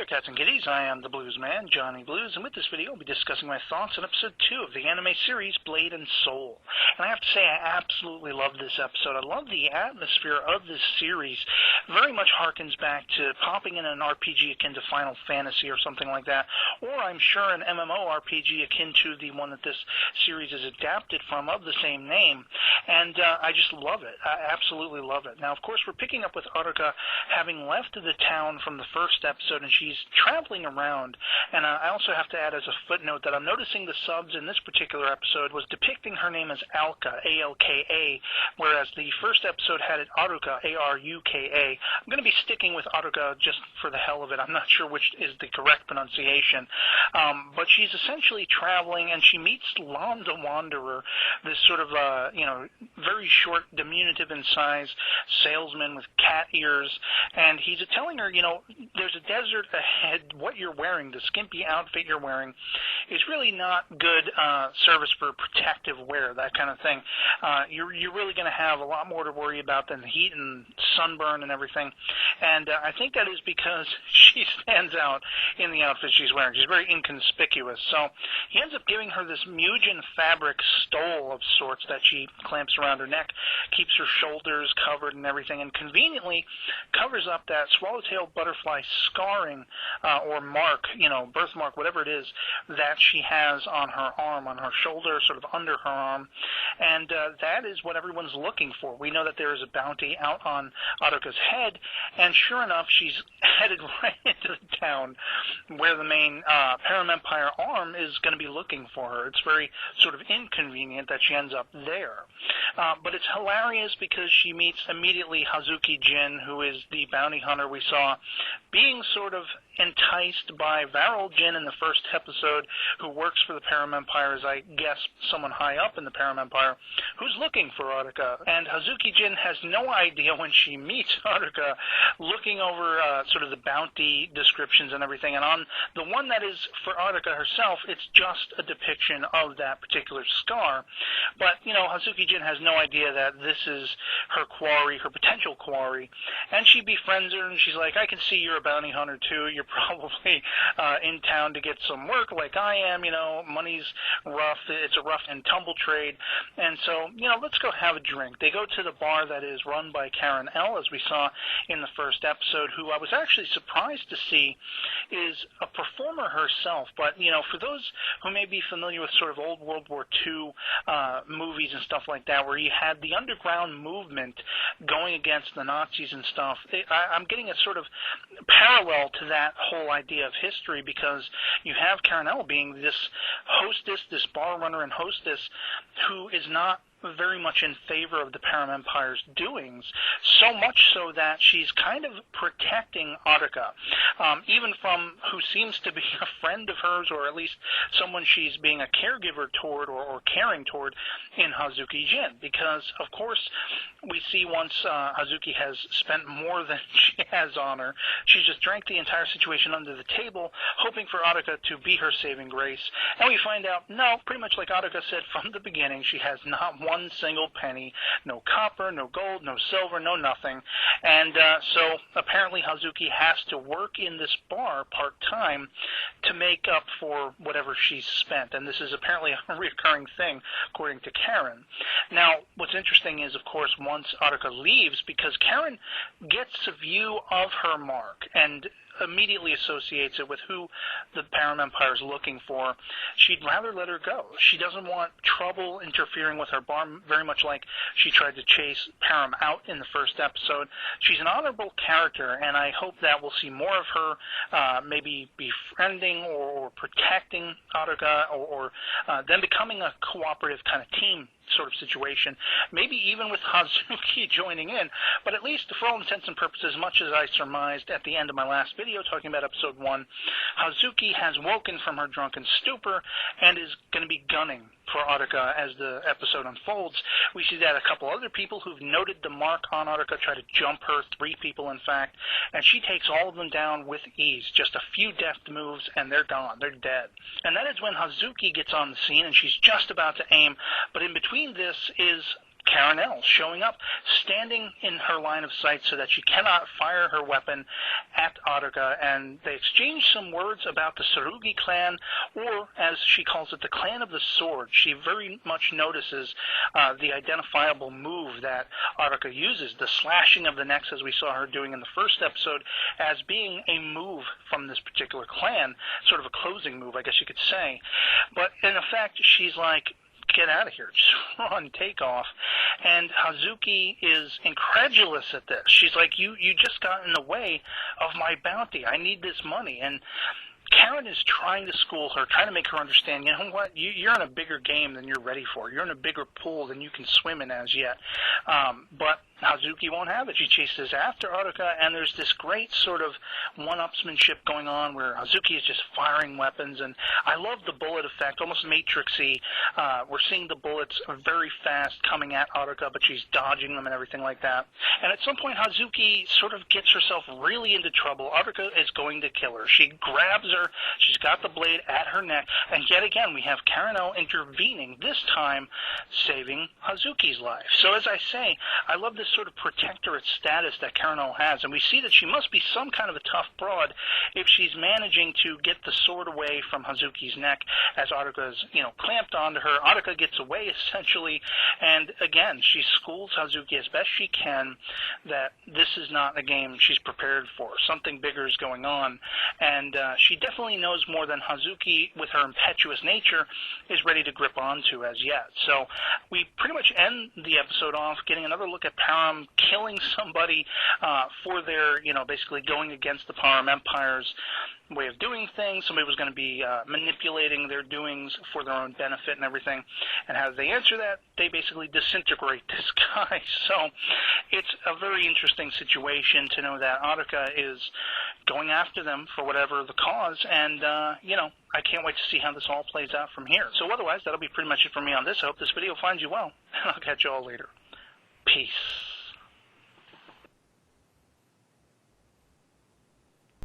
there, cats and kitties. I am the Blues Man, Johnny Blues, and with this video I'll be discussing my thoughts on episode 2 of the anime series Blade and Soul. And I have to say, I absolutely love this episode. I love the atmosphere of this series. Very much harkens back to popping in an RPG akin to Final Fantasy or something like that, or I'm sure an MMORPG akin to the one that this series is adapted from of the same name. And I just love it. I absolutely love it. Now, of course, we're picking up with Aruka having left the town from the first episode, and she's traveling around. And I also have to add as a footnote that I'm noticing the subs in this particular episode was depicting her name as Alka, A-L-K-A, whereas the first episode had it Aruka, A-R-U-K-A. I'm going to be sticking with Aruka just for the hell of it. I'm not sure which is the correct pronunciation. But she's essentially traveling, and she meets Lon the Wanderer, this sort of, very short, diminutive in size salesman with cat ears, and he's telling her, there's a desert ahead. What you're wearing, the skimpy outfit you're wearing, is really not good service for protective wear, that kind of thing. You're really going to have a lot more to worry about than the heat and sunburn and everything. And I think that is because she stands out in the outfit she's wearing. She's very inconspicuous. So he ends up giving her this Mugen fabric stole of sorts that she clamps around her neck, keeps her shoulders covered and everything, and conveniently covers up that swallowtail butterfly scarring or mark, birthmark, whatever it is, that she has on her arm, on her shoulder, sort of under her arm. And that is what everyone's looking for. We know that there is a bounty out on Aruka's head, and sure enough, she's headed right into the town where the main Paramempire arm is going to be looking for her. It's very sort of inconvenient that she ends up there. But it's hilarious because she meets immediately Hazuki Jin, who is the bounty hunter we saw, being sort of enticed by Varol Jin in the first episode, who works for the Paramempire, as I guess someone high up in the Paramempire, who's looking for Aruka. And Hazuki Jin has no idea when she meets Aruka, looking over sort of the bounty descriptions and everything, and on the one that is for Aruka herself, it's just a depiction of that particular scar. But, Hazuki Jin has no idea that this is her quarry, her potential quarry, and she befriends her, and she's like, I can see you're a bounty hunter too, you're probably in town to get some work like I am, money's rough, it's a rough and tumble trade, and so, let's go have a drink. They go to the bar that is run by Karen L, as we saw in the first episode, who I was actually surprised to see is a performer herself, but, for those who may be familiar with sort of old World War II movies and stuff like that, where you had the underground movement going against the Nazis and stuff, I'm getting a sort of parallel to that whole idea of history, because you have Karen L being this hostess, this bar runner and hostess, who is not very much in favor of the Paramempire's doings, so much so that she's kind of protecting Aruka, even from who seems to be a friend of hers, or at least someone she's being a caregiver toward or caring toward in Hazuki Jin, because, of course, we see once Hazuki has spent more than she has on her, she just drank the entire situation under the table, hoping for Aruka to be her saving grace, and we find out, no, pretty much like Aruka said from the beginning, she has not one single penny, no copper, no gold, no silver, no nothing. And so apparently Hazuki has to work in this bar part-time to make up for whatever she's spent. And this is apparently a recurring thing, according to Karen. Now, what's interesting is, of course, once Aruka leaves, because Karen gets a view of her mark and immediately associates it with who the Paramempire is looking for, she'd rather let her go. She doesn't want trouble interfering with her bar, very much like she tried to chase Param out in the first episode. She's an honorable character, and I hope that we'll see more of her maybe befriending or protecting Aruka, or then becoming a cooperative kind of team sort of situation, maybe even with Hazuki joining in, but at least for all intents and purposes, much as I surmised at the end of my last video talking about episode 1, Hazuki has woken from her drunken stupor and is going to be gunning for Aruka as the episode unfolds. We see that a couple other people who've noted the mark on Aruka try to jump her, 3 people in fact, and she takes all of them down with ease. Just a few deft moves and they're gone, they're dead. And that is when Hazuki gets on the scene and she's just about to aim, but in between this is Carinel showing up, standing in her line of sight so that she cannot fire her weapon at Attica, and they exchange some words about the Tsurugi clan, or as she calls it, the clan of the sword. She very much notices the identifiable move that Attica uses, the slashing of the necks as we saw her doing in the first episode, as being a move from this particular clan, sort of a closing move, I guess you could say. But in effect, she's like, get out of here, just run, take off. And Hazuki is incredulous at this. She's like, you just got in the way of my bounty. I need this money. And Karen is trying to school her, trying to make her understand, you know what, you're in a bigger game than you're ready for. You're in a bigger pool than you can swim in as yet. But Hazuki won't have it. She chases after Attica, and there's this great sort of one-upsmanship going on where Hazuki is just firing weapons, and I love the bullet effect, almost Matrix-y. We're seeing the bullets very fast coming at Attica, but she's dodging them and everything like that. And at some point, Hazuki sort of gets herself really into trouble. Attica is going to kill her. She grabs her. She's got the blade at her neck, and yet again, we have Carinel intervening, this time saving Hazuki's life. So as I say, I love this sort of protectorate status that Carinel has, and we see that she must be some kind of a tough broad if she's managing to get the sword away from Hazuki's neck as Attica's, clamped onto her. Attica gets away, essentially, and again, she schools Hazuki as best she can that this is not a game she's prepared for. Something bigger is going on, and she definitely knows more than Hazuki, with her impetuous nature, is ready to grip onto as yet. So we pretty much end the episode off getting another look at Param killing somebody for their, basically going against the Param Empire's way of doing things. Somebody was going to be manipulating their doings for their own benefit and everything. And how they answer that? They basically disintegrate this guy. So it's a very interesting situation to know that Attica is going after them for whatever the cause. And, I can't wait to see how this all plays out from here. So otherwise, that'll be pretty much it for me on this. I hope this video finds you well, and I'll catch you all later. Peace.